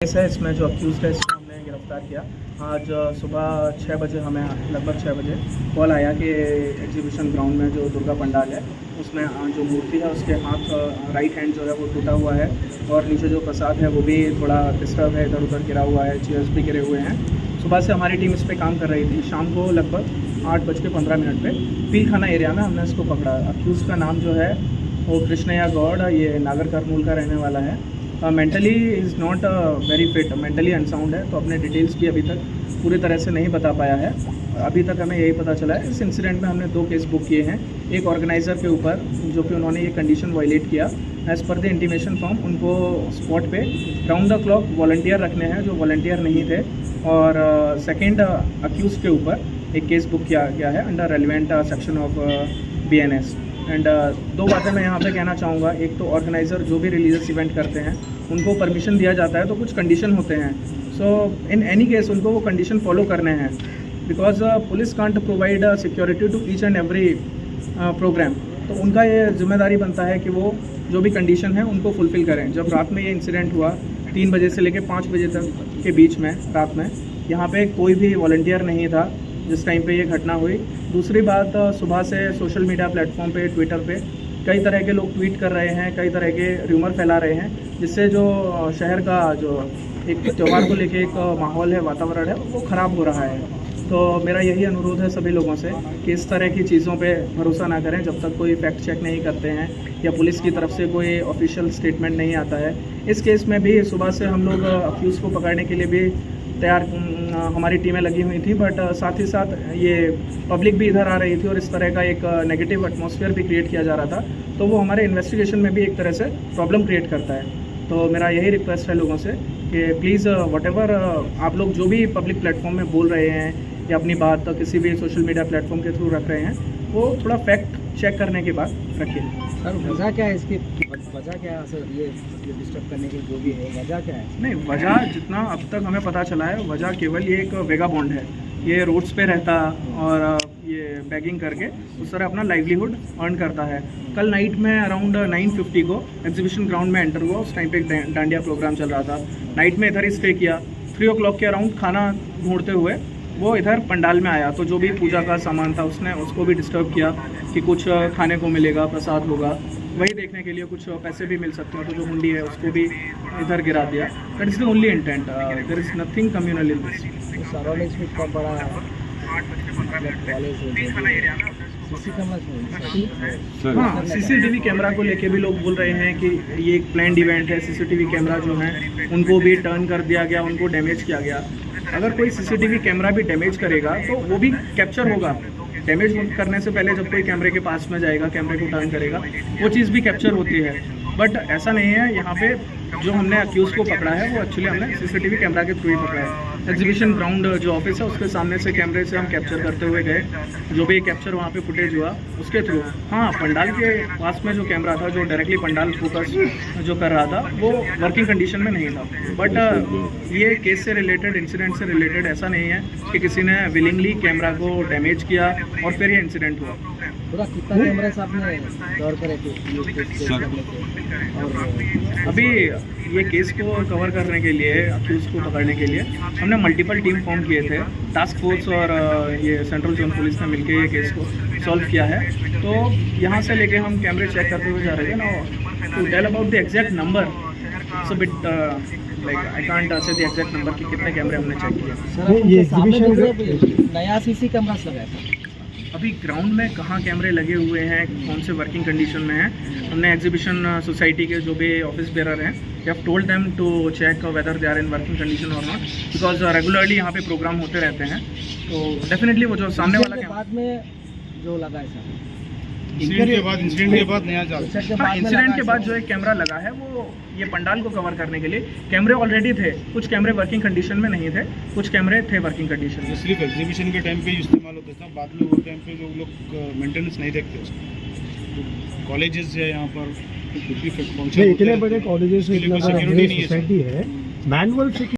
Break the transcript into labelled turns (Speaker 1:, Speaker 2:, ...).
Speaker 1: Case है। इसमें जो अक्यूज़्ड है इसको हमने गिरफ्तार किया। आज सुबह 6 बजे हमें लगभग 6 बजे कॉल आया कि एग्जीबिशन ग्राउंड में जो दुर्गा पंडाल है उसमें जो मूर्ति है उसके हाथ राइट हैंड जो है वो टूटा हुआ है और नीचे जो प्रसाद है वो भी थोड़ा डिस्टर्ब है, इधर उधर गिरा हुआ है, चेयर्स भी गिरे हुए हैं। सुबह से हमारी टीम इस पर काम कर रही थी। शाम को लगभग 8:15 पे पील खाना एरिया में हमने इसको पकड़ा। अक्यूज़ का नाम जो है वो कृष्णया गौड़, ये नागर कर्नूल का रहने वाला है। Mentally is not very fit, mentally unsound है, तो अपने डिटेल्स भी अभी तक पूरी तरह से नहीं बता पाया है। अभी तक हमें यही पता चला है। इस इंसिडेंट में हमने 2 केस बुक किए हैं। एक ऑर्गेनाइज़र के ऊपर जो कि उन्होंने ये कंडीशन वायलेट किया, as per the intimation form उनको स्पॉट पे राउंड द क्लॉक वॉलंटियर रखने हैं जो वॉलंटियर नहीं थे। और सेकेंड अक्यूज़ के ऊपर एक केस बुक किया गया है under relevant section of BNS। And 2 बातें मैं यहाँ पे कहना चाहूँगा। एक तो ऑर्गेनाइज़र जो भी रिलीजियस इवेंट करते हैं उनको परमिशन दिया जाता है तो कुछ कंडीशन होते हैं। सो इन एनी केस उनको वो कंडीशन फॉलो करने हैं, because police can't provide security to each and every program. तो उनका ये जिम्मेदारी बनता है कि वो जो भी कंडीशन है उनको फुलफ़िल करें। जब रात में ये इंसिडेंट हुआ 3 बजे से लेकर 5 बजे तक के बीच में रात में, यहाँ पे कोई भी वॉलंटियर नहीं था जिस टाइम पे ये घटना हुई। दूसरी बात, सुबह से सोशल मीडिया प्लेटफॉर्म पे, ट्विटर पे कई तरह के लोग ट्वीट कर रहे हैं, कई तरह के र्यूमर फैला रहे हैं, जिससे जो शहर का जो एक त्यौहार को लेके एक माहौल है, वातावरण है, वो ख़राब हो रहा है। तो मेरा यही अनुरोध है सभी लोगों से कि इस तरह की चीज़ों पे भरोसा ना करें जब तक कोई फैक्ट चेक नहीं करते हैं या पुलिस की तरफ से कोई ऑफिशियल स्टेटमेंट नहीं आता है। इस केस में भी सुबह से हम लोग अक्यूज़ को पकड़ने के लिए भी तैयार हमारी टीमें लगी हुई थी, बट साथ ही साथ ये पब्लिक भी इधर आ रही थी और इस तरह का एक नेगेटिव एटमॉस्फेयर भी क्रिएट किया जा रहा था, तो वो हमारे इन्वेस्टिगेशन में भी एक तरह से प्रॉब्लम क्रिएट करता है। तो मेरा यही रिक्वेस्ट है लोगों से कि प्लीज़ व्हाटएवर आप लोग जो भी पब्लिक प्लेटफॉर्म में बोल रहे हैं या अपनी बात किसी भी सोशल मीडिया प्लेटफॉर्म के थ्रू रख रहे हैं, वो थोड़ा फैक्ट चेक करने के बाद रखिए।
Speaker 2: सर वजह क्या है इसकी, वजह क्या है सर ये डिस्टर्ब करने की जो भी है वजह क्या है?
Speaker 1: नहीं, वजह जितना अब तक हमें पता चला है, वजह केवल ये एक वेगाबॉन्ड है। ये रोड्स पे रहता और ये बैगिंग करके उस तरह अपना लाइवलीहुड अर्न करता है। कल नाइट में अराउंड 9:50 को एग्जीबिशन ग्राउंड में एंटर हुआ। उस टाइम पे एक डांडिया प्रोग्राम चल रहा था। नाइट में इधर ही स्टे किया। 3 o'clock के अराउंड खाना ढूंढते हुए वो इधर पंडाल में आया, तो जो भी पूजा का सामान था उसने उसको भी डिस्टर्ब किया कि कुछ खाने को मिलेगा, प्रसाद होगा, वही देखने के लिए कुछ पैसे भी मिल सकते हैं, तो जो हुंडी है उसको भी इधर गिरा दिया। That is the only intent, there is nothing communal in this.
Speaker 2: Surroundings में कब बड़ा
Speaker 1: हाँ, CCTV कैमरा को लेके भी लोग बोल रहे हैं कि ये एक प्लान्ड इवेंट है। CCTV कैमरा जो है उनको भी टर्न कर दिया गया, उनको डैमेज किया गया। अगर कोई CCTV कैमरा भी डैमेज करेगा तो वो भी कैप्चर होगा। डैमेज करने से पहले जब कोई कैमरे के पास में जाएगा, कैमरे को टर्न करेगा, वो चीज़ भी कैप्चर होती है। बट ऐसा नहीं है। यहाँ पे जो हमने अक्यूज़ को पकड़ा है वो एक्चुअली हमने CCTV कैमरा के थ्रू ही पकड़ा है। एग्जीबिशन ग्राउंड जो ऑफिस है उसके सामने से कैमरे से हम कैप्चर करते हुए गए। जो भी कैप्चर वहाँ पे फुटेज हुआ उसके थ्रू, हाँ, पंडाल के पास में जो कैमरा था जो डायरेक्टली पंडाल फोकस जो कर रहा था वो वर्किंग कंडीशन में नहीं था। बट ये केस से रिलेटेड, इंसिडेंट से रिलेटेड ऐसा नहीं है कि किसी ने विलिंगली कैमरा को डैमेज किया और फिर ये इंसिडेंट हुआ।
Speaker 2: पूरा कितना कैमरा से आपने दौड़ करे थे?
Speaker 1: अभी ये केस को कवर करने के लिए, अक्यूज़ को पकड़ने के लिए हमने मल्टीपल टीम फॉर्म किए थे। टास्क फोर्स और ये सेंट्रल जोन पुलिस ने मिलकर ये केस को सॉल्व किया है। तो यहाँ से लेके हम कैमरे चेक करते हुए जा रहे हैं ना। To tell about the exact number, so bit like I can't say the exact number कि कितने कैमरे हमने चेक किए।
Speaker 2: सर ये एग्जीबिशन नया CC कैमरा लगाया था।
Speaker 1: अभी ग्राउंड में कहाँ कैमरे लगे हुए हैं, कौन से वर्किंग कंडीशन में हैं, हमने एग्जीबिशन सोसाइटी के जो भी ऑफिस बेरर हैं, we have told them to check whether they are in working condition और नॉट, बिकॉज रेगुलरली यहाँ पे प्रोग्राम होते रहते हैं। तो डेफिनेटली वो जो सामने वाला
Speaker 2: बाद में जो लगा है सर,
Speaker 3: इंसिडेंट के बाद नया
Speaker 1: इंसिडेंट के बाद जो एक कैमरा लगा है वो ये पंडाल को कवर करने के लिए। कैमरे ऑलरेडी थे, कुछ कैमरे वर्किंग कंडीशन में नहीं थे, कुछ कैमरे थे वर्किंग कंडीशन में।
Speaker 3: सिर्फ एग्जीबिशन के टाइम पे इस्तेमाल होता था, बाद में वो टाइम पे लोग मेंटेनेंस नहीं देखते उसको। कॉलेजेस है यहाँ पर,
Speaker 4: इतने बड़े कॉलेजेस है, इतना बड़ा सोसाइटी है, मैनुअल